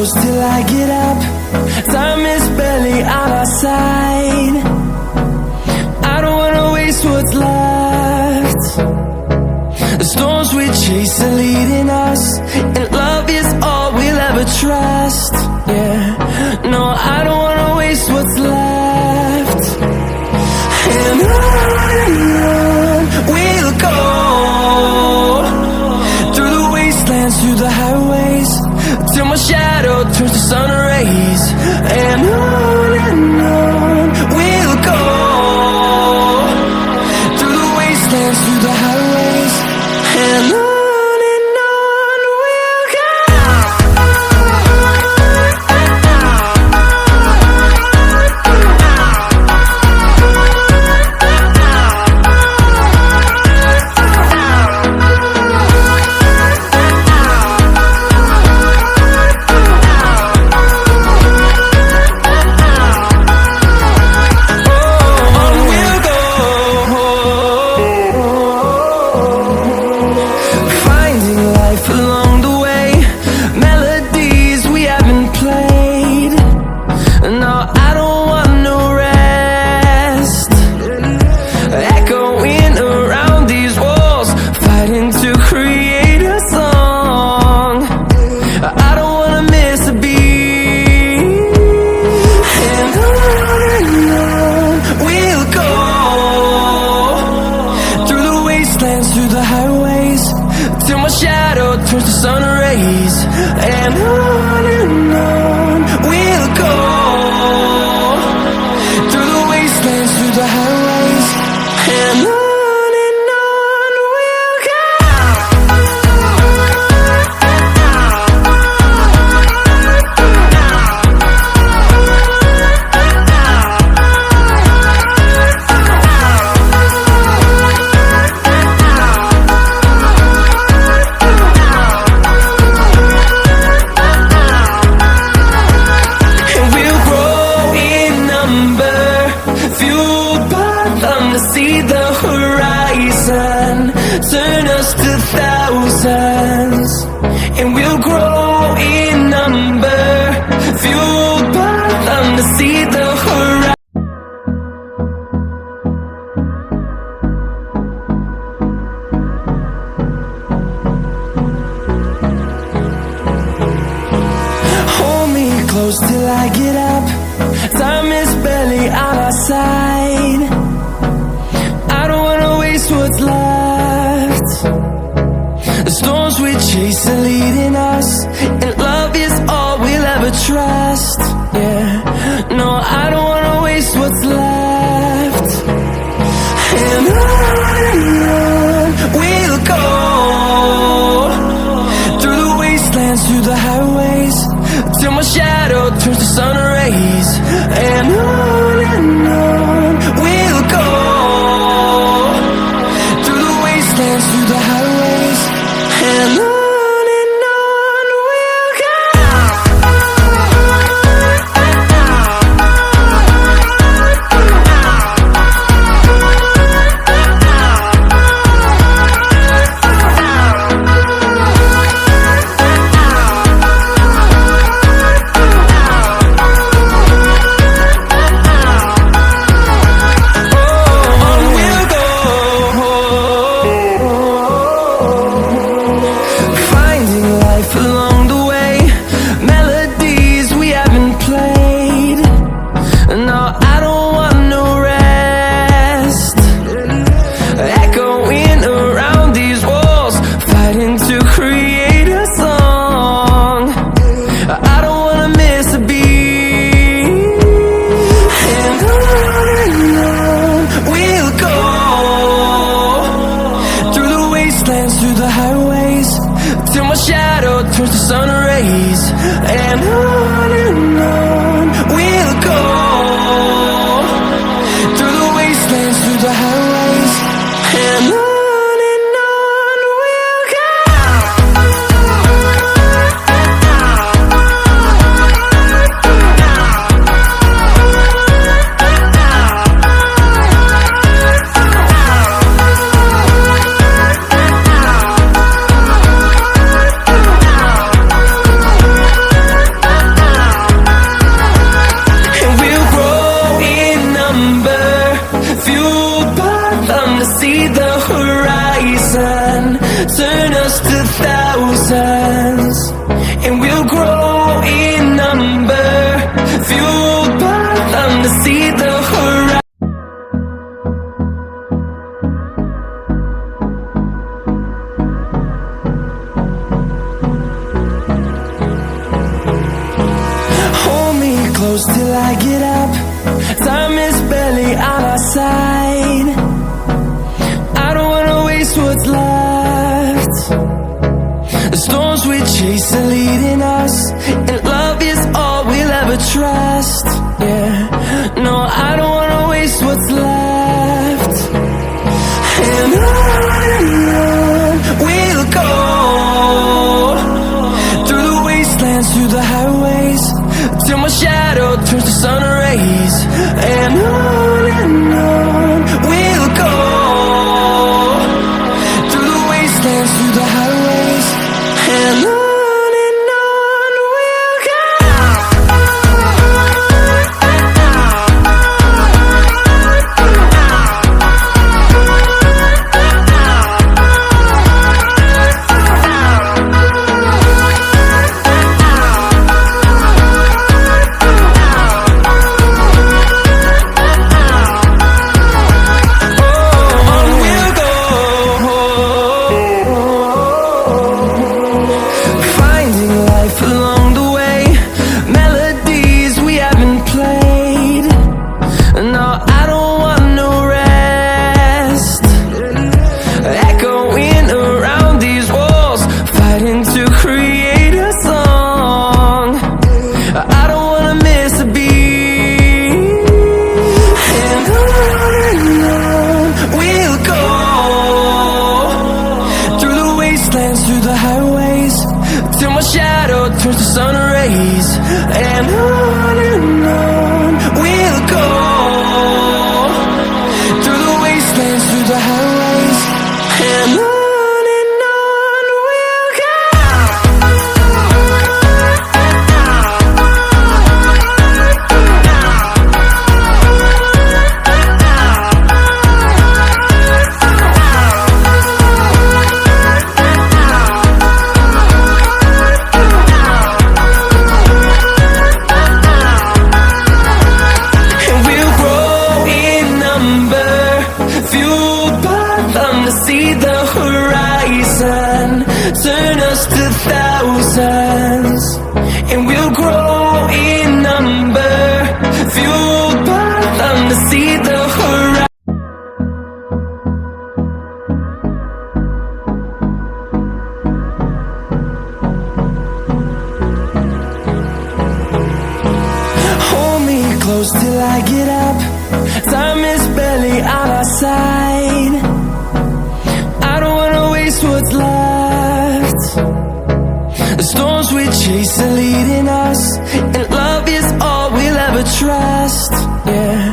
close till I get up. Time is barely on our side. I don't wanna waste what's left. The storms we chase are leading us, and love is all we'll ever trust. Yeah, no, I don't wanna waste what's left. And on we'll go, through the wastelands, through the highways, till my shadow turns to sun rays. And on we'll go, through the wastelands, through the highways, and on we'll go. Through the highways, till my shadow turns to sun rays. And on we'll go, through the wastelands, through the highways, and on we'll go. See the horizon, turn us to thousands, and we'll grow in number, fueled by them to see the horizon. Hold me close till I get up. Time is barely on our side. What's left? The storms we chase are leading us, and love is all we'll ever trust. Yeah, no, I don't wanna waste what's left. And on we'll go, through the wastelands, through the highways, till my shadow turns to sun rays. And on we'll go, through the highways, and on. We'll go. to see the horizon. Close till I get up. Time is barely on our side. I don't wanna waste what's left. The storms we chase are leading us, and love is all we'll ever trust. Yeah, no, I don't wanna waste what's left. And on we'll go, through the wastelands, through the highways, till my shadow turns to sun rays. And on we'll go, through the wastelands, through the highways, and on we'll go. Along the way, melodies we haven't played. No, I don't want no rest. Echoing around these walls, fighting to create a song. I don't wanna miss a beat. And on we'll go, through the wastelands, through the highways, till my shadow turns to sun rays. And on we'll go, through the wastelands, through the highways, and on we'll go. See the horizon, turn us to thousands, and we'll grow in number, fueled by them to see the horizon. Hold me close till I get up. Time is barely on our side. What's left? The storms we chase are leading us, and love is all we'll ever trust. Yeah.